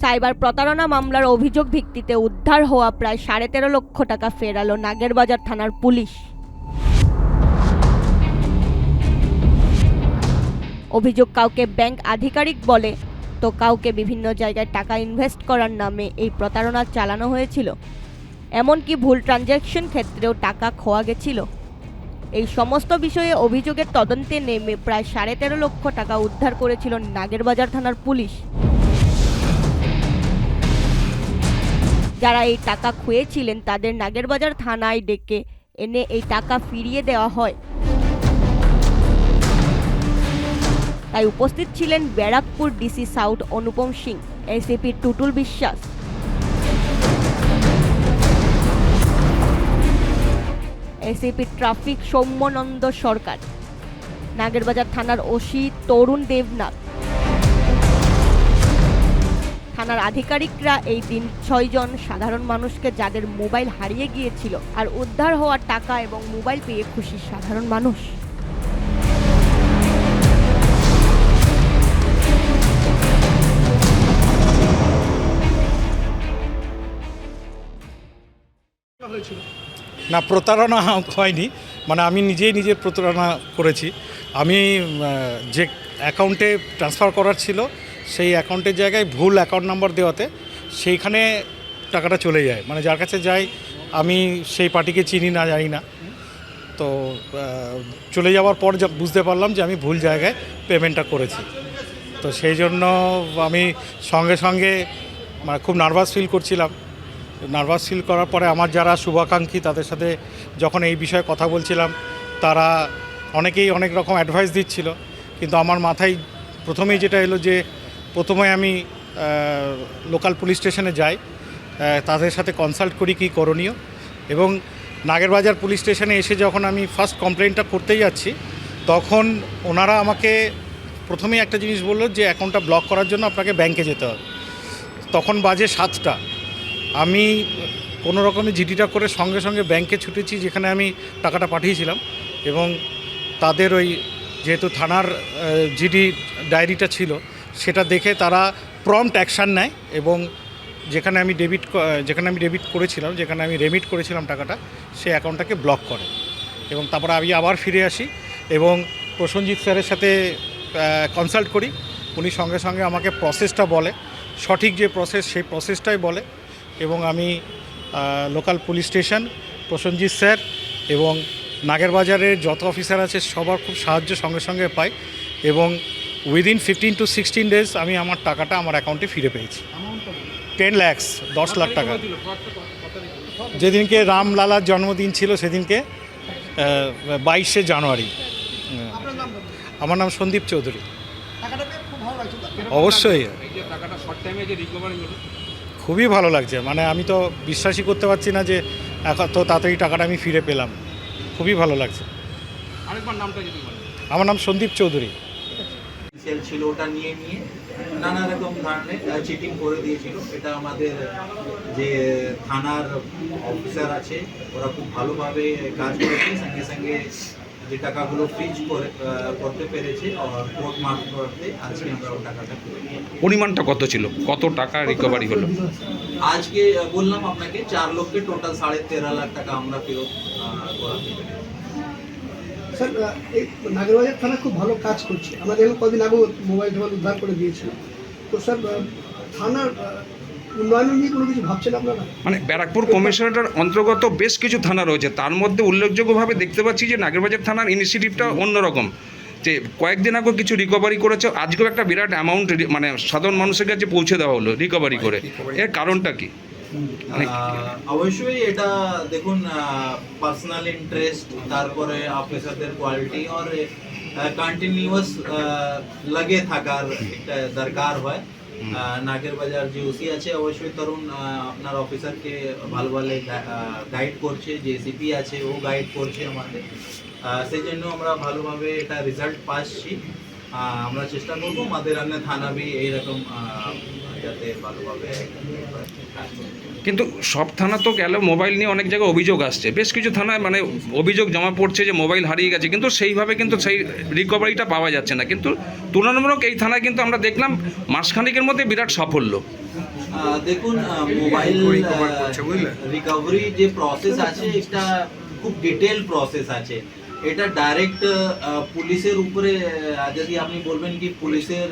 Cyber প্রতারণা মামলার অভিযোগ ভিত্তিতে উদ্ধার হওয়া প্রায় 13.5 লক্ষ টাকা ফেরালো নাগেরবাজার থানার পুলিশ। অভিযোগ কাউকে ব্যাংক আধিকারিক বলে তো কাউকে বিভিন্ন জায়গায় টাকা ইনভেস্ট করার নামে এই প্রতারণা চালানো হয়েছিল। এমনকি ভুল ট্রানজ্যাকশন ক্ষেত্রেও টাকা খোয়া গেছিল। এই সমস্ত বিষয়ে অভিযোগের তদন্তে নেমে প্রায় 13.5 লক্ষ টাকা উদ্ধার করেছিল নাগেরবাজার থানার পুলিশ। যারা এই টাকা খুঁয়েছিলেন তাদের নাগেরবাজার থানায় ডেকে এনে এই টাকা ফিরিয়ে দেওয়া হয়। তাই উপস্থিত ছিলেন ব্যারাকপুর ডিসি সাউথ অনুপম সিং, এসিপি টুটুল বিশ্বাস, এসিপি ট্রাফিক সৌম্যনন্দ সরকার, নাগেরবাজার থানার ওসি তরুণ দেবনাথ। থানার আধিকারিকরা এই দিন 6 জন সাধারণ মানুষকে যাদের মোবাইল হারিয়ে গিয়েছিল আর উদ্ধার হওয়া টাকা এবং মোবাইল পেয়ে খুশি সাধারণ মানুষ। না, প্রতারণা হয়নি, মানে আমি নিজেই নিজের প্রতারণা করেছি। আমি যে অ্যাকাউন্টে ট্রান্সফার করার ছিল সেই অ্যাকাউন্টের জায়গায় ভুল অ্যাকাউন্ট নাম্বার দেওয়াতে সেইখানে টাকাটা চলে যায়, মানে যার কাছে যাই আমি সেই পার্টিকে চিনি না, জানি না। তো চলে যাওয়ার পর বুঝতে পারলাম যে আমি ভুল জায়গায় পেমেন্টটা করেছি। তো সেই জন্য আমি সঙ্গে সঙ্গে মানে খুব নার্ভাস ফিল করছিলাম। নার্ভাস ফিল করার পরে আমার যারা শুভাকাঙ্ক্ষী তাদের সাথে যখন এই বিষয়ে কথা বলছিলাম, তারা অনেকেই অনেক রকম অ্যাডভাইস দিচ্ছিল, কিন্তু আমার মাথায় প্রথমেই যেটা এলো যে প্রথমে আমি লোকাল পুলিশ স্টেশনে যাই, তাদের সাথে কনসাল্ট করি কী করণীয়। এবং নাগেরবাজার পুলিশ স্টেশনে এসে যখন আমি ফার্স্ট কমপ্লেনটা করতে যাচ্ছি, তখন ওনারা আমাকে প্রথমেই একটা জিনিস বললো যে অ্যাকাউন্টটা ব্লক করার জন্য আপনাকে ব্যাংকে যেতে হবে। তখন বাজে 7টা। আমি কোনো রকমের জিডিটা করে সঙ্গে সঙ্গে ব্যাংকে ছুটেছি যেখানে আমি টাকাটা পাঠিয়েছিলাম, এবং তাদের ওই যেহেতু থানার জিডি ডায়েরিটা ছিল সেটা দেখে তারা প্রম্পট অ্যাকশান নেয় এবং যেখানে আমি ডেবিট করেছিলাম, যেখানে আমি রেমিট করেছিলাম টাকাটা, সেই অ্যাকাউন্টটাকে ব্লক করে। এবং তারপরে আমি আবার ফিরে আসি এবং প্রসেনজিৎ স্যারের সাথে কনসাল্ট করি। উনি সঙ্গে সঙ্গে আমাকে প্রসেসটা বলে, সঠিক যে প্রসেস সেই প্রসেসটাই বলে। এবং আমি local police station, Prosenjit sir এবং নাগেরবাজারের যত অফিসার আছে সবার খুব সাহায্য সঙ্গে সঙ্গে পাই, এবং উইদিন 15 to 16 ডেজ আমি আমার টাকাটা আমার অ্যাকাউন্টে ফিরে পেয়েছি। 10 lakhs, 10 লাখ টাকা। যেদিনকে রামলালার জন্মদিন ছিল সেদিনকে 22শে জানুয়ারি। আমার নাম সন্দীপ চৌধুরী। অবশ্যই খুবই ভালো লাগছে, মানে আমি তো বিশ্বাসই করতে পারছি না যে এত তাড়াতাড়ি টাকাটা আমি ফিরে পেলাম। খুবই ভালো লাগছে। আমার নাম সন্দীপ চৌধুরী। ছিল ওটা নিয়ে নানা রকম ধরনের চিটিং করে দিয়েছিল। এটা আমাদের যে থানার অফিসার আছে ওরা খুব ভালোভাবে কাজ করেছে, সঙ্গে সঙ্গে যে টাকাগুলো ফ্রিজ করতে পেরেছে আর কোর্ট মার্ক করতে আজকে আমরা ওই টাকাটা পেয়ে গেছি। পরিমাণটা কত ছিল, কত টাকা রিকভারি হলো? আজকে বললাম আপনাকে 4 লক্ষে টোটাল 13.5 লাখ টাকা আমরা ফেরত করাতে পেরেছি। স্যার, এই নাগেরবাজার থানা খুব ভালো কাজ করছে। আমরা দেখলাম কদিন আগে মোবাইল টোবাইল উদ্ধার করে দিয়েছিল। তো স্যার, থানার উন্নয়ন নিয়ে কোনো কিছু ভাবছেন আপনারা? মানে ব্যারাকপুর কমিশনারের অন্তর্গত বেশ কিছু থানা রয়েছে, তার মধ্যে উল্লেখযোগ্যভাবে দেখতে পাচ্ছি যে নাগেরবাজার থানার ইনিশিয়েটিভটা অন্যরকম। যে কয়েকদিন আগে কিছু রিকভারি করেছে, আজকেও একটা বিরাট অ্যামাউন্ট মানে সাধারণ মানুষের কাছে পৌঁছে দেওয়া হলো রিকভারি করে। এর কারণটা কি? অবশ্যই এটা দেখুন, পার্সোনাল ইন্টারেস্ট, তারপরে অফিসারদের কোয়ালিটি আর কন্টিনিউয়াস লাগে থাকার একটা দরকার হয়। নাগেরবাজার যে ওসি আছে অবশ্যই তরুণ আপনার অফিসারকে ভালো গাইড করছে, যে এসিপি আছে ও গাইড করছে আমাদের। সেই জন্য আমরা ভালোভাবে এটা রেজাল্ট পাচ্ছি। আমরা চেষ্টা করবো আমাদের অন্য থানা বি এইরকম যাতে ভালোভাবে কাজ করে। কিন্তু সব থানা তো গেলে মোবাইল নিয়ে অনেক জায়গায় অভিযোগ আসছে, বেশ কিছু থানায় মানে অভিযোগ জমা পড়ছে যে মোবাইল হারিয়ে গেছে, কিন্তু সেইভাবে কিন্তু সেই রিকভারিটা পাওয়া যাচ্ছে না। কিন্তু তুলনামূলক এই থানায় কিন্তু আমরা দেখলাম মাসখানেকের মধ্যে বিরাট সাফল্য। দেখুন, মোবাইল রিকভারি যে প্রসেস আছে এটা খুব ডিটেল প্রসেস আছে। এটা ডাইরেক্ট পুলিশের উপরে, যদি আপনি বলবেন কি পুলিশের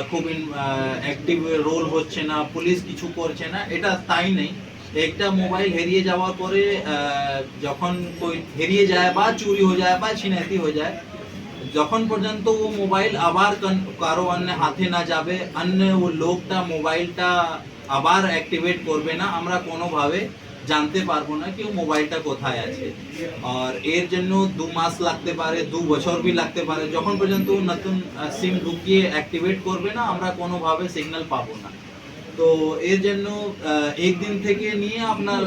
খুব অ্যাক্টিভ রোল হচ্ছে না, পুলিশ কিছু করছে না, এটা তাই নেই। একটা মোবাইল হারিয়ে যাওয়ার পরে যখন হারিয়ে যায় বা চুরি হয়ে যায় বা ছিনতাই হয়ে যায়, যখন পর্যন্ত ও মোবাইল আবার কারো অন্য হাতে না যাবে, অন্য ও লোকটা মোবাইলটা আবার অ্যাক্টিভেট করবে না, আমরা কোনোভাবে জানতে পারবো না কি ও মোবাইলটা কোথায় আছে। আর এর জন্য 2 মাস লাগতে পারে, 2 বছর भी লাগতে পারে। যখন পর্যন্ত ও নতুন সিম ঢুকিয়ে অ্যাক্টিভেট করবে না, আমরা কোনোভাবে সিগন্যাল পাবো না। তো এর জন্য একদিন থেকে নিয়ে আপনার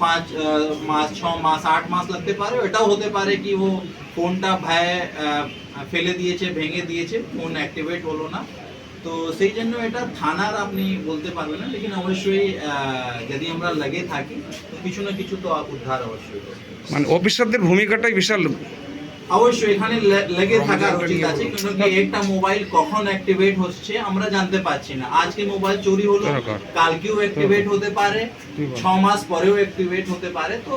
5 মাস, 6 মাস, 8 মাস লাগতে পারে। এটাও হতে পারে কি ও ফোনটা ফেলে দিয়েছে, ভেঙে দিয়েছে, ফোন অ্যাক্টিভেট হলো না। তো সেই জন্য এটা থানার আপনি বলতে পারবেন না, লেকিন অবশ্যই যদি আমরা লাগে থাকি তো কিছু না কিছু তো উদ্ধার অবশ্যই করবে। মানে অফিসারদের ভূমিকাটাই বিশাল। অবশ্যই এখানে লেগে থাকা উচিত আছে, কিন্তু একটা মোবাইল কখন অ্যাক্টিভেট হচ্ছে আমরা জানতে পারছি না। আজকে মোবাইল চুরি হলো, কালকেও অ্যাক্টিভেট হতে পারে, 6 মাস পরেও অ্যাক্টিভেট হতে পারে। তো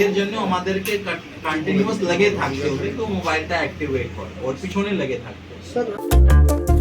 এর জন্য আমাদেরকে কন্টিনিউয়াস লেগে থাকতে হবে তো মোবাইলটা অ্যাক্টিভেট করে, ওর পিছনে লেগে থাকতে হবে। স্যার